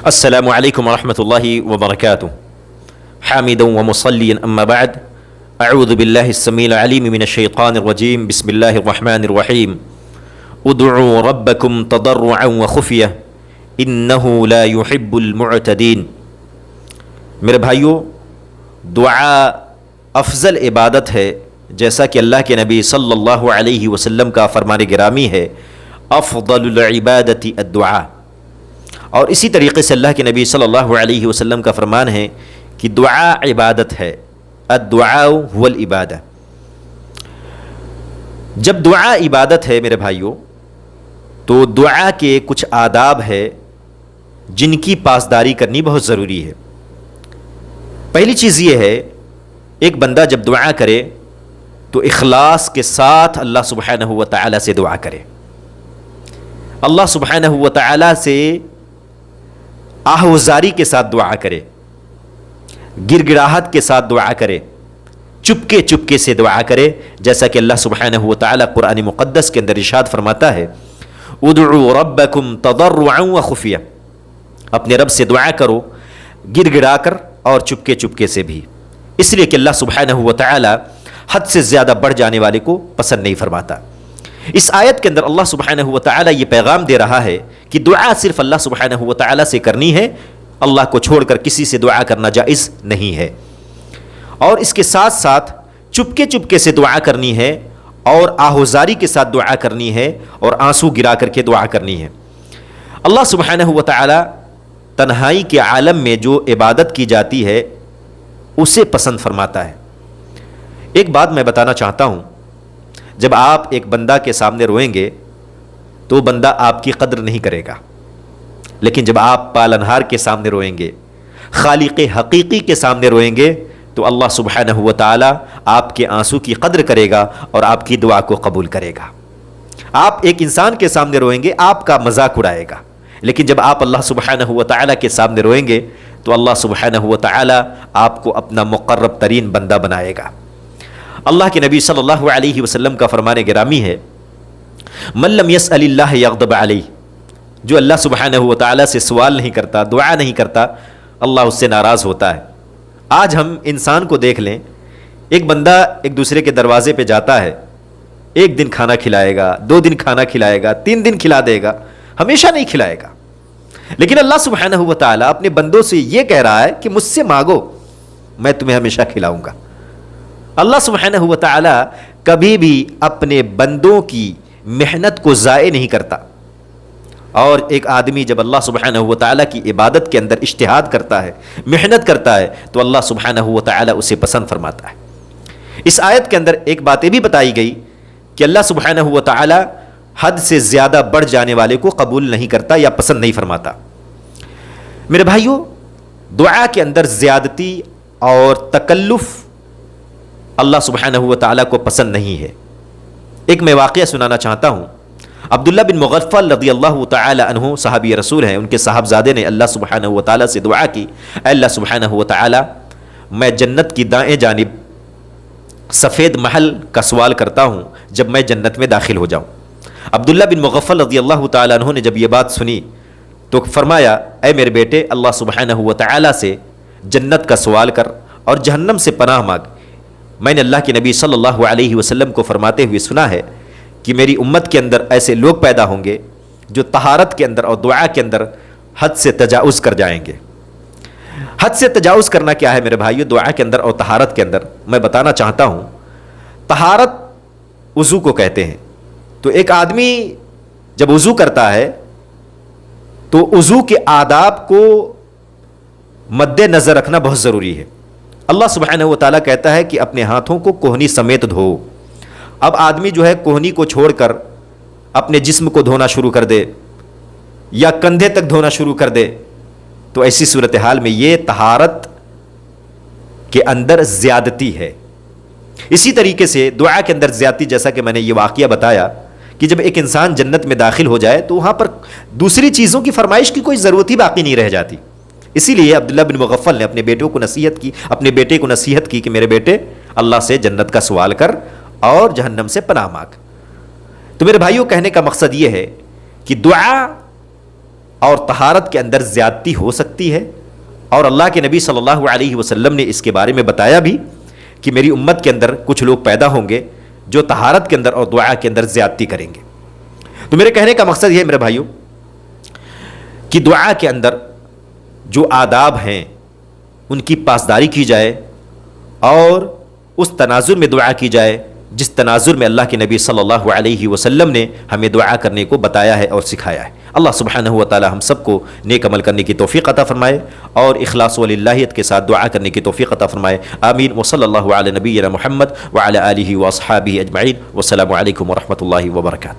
السلام علیکم ورحمۃ اللہ وبرکاتہ حامدا ومصلیا اما بعد اعوذ باللہ السمیع العلیم من الشیطان الرجیم بسم اللہ الرحمن الرحیم ادعوا ربکم تضرعا وخفیہ انہ لا يحب المعتدین۔ میرے بھائیو، دعا افضل عبادت ہے، جیسا کہ اللہ کے نبی صلی اللہ علیہ وسلم کا فرمان گرامی ہے، افضل العبادت الدعاء۔ اور اسی طریقے سے اللہ کے نبی صلی اللہ علیہ وسلم کا فرمان ہے کہ دعا عبادت ہے، الدعاء هو العبادہ۔ جب دعا عبادت ہے میرے بھائیوں، تو دعا کے کچھ آداب ہے جن کی پاسداری کرنی بہت ضروری ہے۔ پہلی چیز یہ ہے، ایک بندہ جب دعا کرے تو اخلاص کے ساتھ اللہ سبحانہ و تعالی سے دعا کرے، اللہ سبحانہ و تعالی سے آہوزاری کے ساتھ دعا کرے، گر گڑاہٹ کے ساتھ دعا کرے، چپکے چپکے سے دعا کرے، جیسا کہ اللہ سبحانہ و تعالی قرآن مقدس کے اندر ارشاد فرماتا ہے، ادعوا ربکم تضرعا وخفیہ، اپنے رب سے دعا کرو گر گڑا کر اور چپکے چپکے سے بھی، اس لیے کہ اللہ سبحانہ و تعالی حد سے زیادہ بڑھ جانے والے کو پسند نہیں فرماتا۔ اس آیت کے اندر اللہ سبحانہ و تعالی یہ پیغام دے رہا ہے کہ دعا صرف اللہ سبحانہ و تعالی سے کرنی ہے، اللہ کو چھوڑ کر کسی سے دعا کرنا جائز نہیں ہے، اور اس کے ساتھ ساتھ چپکے چپکے سے دعا کرنی ہے، اور آہوزاری کے ساتھ دعا کرنی ہے، اور آنسو گرا کر کے دعا کرنی ہے۔ اللہ سبحانہ و تعالی تنہائی کے عالم میں جو عبادت کی جاتی ہے اسے پسند فرماتا ہے۔ ایک بات میں بتانا چاہتا ہوں، جب آپ ایک بندہ کے سامنے روئیں گے تو بندہ آپ کی قدر نہیں کرے گا، لیکن جب آپ پالنہار کے سامنے روئیں گے، خالق حقیقی کے سامنے روئیں گے، تو اللہ سبحانہ و تعالی آپ کے آنسو کی قدر کرے گا اور آپ کی دعا کو قبول کرے گا۔ آپ ایک انسان کے سامنے روئیں گے، آپ کا مذاق اڑائے گا، لیکن جب آپ اللہ سبحانہ و تعالی کے سامنے روئیں گے تو اللہ سبحانہ و تعالی آپ کو اپنا مقرب ترین بندہ بنائے گا۔ اللہ کے نبی صلی اللہ علیہ وسلم کا فرمان گرامی ہے، من لم یسأل اللہ یغضب علیہ، جو اللہ سبحانہ و تعالی سے سوال نہیں کرتا، دعا نہیں کرتا، اللہ اس سے ناراض ہوتا ہے۔ آج ہم انسان کو دیکھ لیں، ایک بندہ ایک دوسرے کے دروازے پہ جاتا ہے، ایک دن کھانا کھلائے گا، 2 دن کھانا کھلائے گا، 3 دن کھلا دے گا، ہمیشہ نہیں کھلائے گا۔ لیکن اللہ سبحانہ و تعالی اپنے بندوں سے یہ کہہ رہا ہے کہ مجھ سے مانگو، میں تمہیں ہمیشہ کھلاؤں گا۔ اللہ سبحانہ و تعالی کبھی بھی اپنے بندوں کی محنت کو ضائع نہیں کرتا، اور ایک آدمی جب اللہ سبحانہ و تعالی کی عبادت کے اندر اجتہاد کرتا ہے، محنت کرتا ہے، تو اللہ سبحانہ و تعالی اسے پسند فرماتا ہے۔ اس آیت کے اندر ایک بات یہ بھی بتائی گئی کہ اللہ سبحانہ و تعالی حد سے زیادہ بڑھ جانے والے کو قبول نہیں کرتا یا پسند نہیں فرماتا۔ میرے بھائیو، دعا کے اندر زیادتی اور تکلف اللہ سبحانہ و تعالی کو پسند نہیں ہے۔ ایک میں واقعہ سنانا چاہتا ہوں۔ عبداللہ بن مغفل رضی اللہ تعالی عنہ صحابی رسول ہیں، ان کے صاحبزادے نے اللہ سبحانہ و تعالی سے دعا کی، اے اللہ سبحانہ و تعالی، میں جنت کی دائیں جانب سفید محل کا سوال کرتا ہوں جب میں جنت میں داخل ہو جاؤں۔ عبداللہ بن مغفل رضی اللہ تعالی عنہ نے جب یہ بات سنی تو فرمایا، اے میرے بیٹے، اللہ سبحانہ و تعالی سے جنت کا سوال کر اور جہنم سے پناہ مانگ۔ میں نے اللہ کے نبی صلی اللہ علیہ وسلم کو فرماتے ہوئے سنا ہے کہ میری امت کے اندر ایسے لوگ پیدا ہوں گے جو طہارت کے اندر اور دعا کے اندر حد سے تجاوز کر جائیں گے۔ حد سے تجاوز کرنا کیا ہے میرے بھائیو؟ دعا کے اندر اور طہارت کے اندر میں بتانا چاہتا ہوں، طہارت وضو کو کہتے ہیں۔ تو ایک آدمی جب وضو کرتا ہے تو وضو کے آداب کو مد نظر رکھنا بہت ضروری ہے۔ اللہ سبحانہ و تعالیٰ کہتا ہے کہ اپنے ہاتھوں کو کوہنی سمیت دھو۔ اب آدمی جو ہے کوہنی کو چھوڑ کر اپنے جسم کو دھونا شروع کر دے یا کندھے تک دھونا شروع کر دے تو ایسی صورتحال میں یہ طہارت کے اندر زیادتی ہے۔ اسی طریقے سے دعا کے اندر زیادتی، جیسا کہ میں نے یہ واقعہ بتایا کہ جب ایک انسان جنت میں داخل ہو جائے تو وہاں پر دوسری چیزوں کی فرمائش کی کوئی ضرورت ہی باقی نہیں رہ جاتی۔ اسی لیے عبداللہ بن مغفل نے اپنے بیٹے کو نصیحت کی کہ میرے بیٹے، اللہ سے جنت کا سوال کر اور جہنم سے پناہ مانگ۔ تو میرے بھائیوں، کہنے کا مقصد یہ ہے کہ دعا اور طہارت کے اندر زیادتی ہو سکتی ہے، اور اللہ کے نبی صلی اللہ علیہ وسلم نے اس کے بارے میں بتایا بھی کہ میری امت کے اندر کچھ لوگ پیدا ہوں گے جو طہارت کے اندر اور دعا کے اندر زیادتی کریں گے۔ تو میرے کہنے کا مقصد یہ ہے میرے بھائیوں کہ دعا کے اندر جو آداب ہیں ان کی پاسداری کی جائے، اور اس تناظر میں دعا کی جائے جس تناظر میں اللہ کے نبی صلی اللہ علیہ وسلم نے ہمیں دعا کرنے کو بتایا ہے اور سکھایا ہے۔ اللہ سبحانہ و تعالی ہم سب کو نیک عمل کرنے کی توفیق عطا فرمائے اور اخلاص و للہیت کے ساتھ دعا کرنے کی توفیق عطا فرمائے۔ آمین۔ وصلی اللہ علی نبینا محمد وعلی آلہ واصحابہ اجمعین۔ والسلام علیکم ورحمۃ اللہ وبرکاتہ۔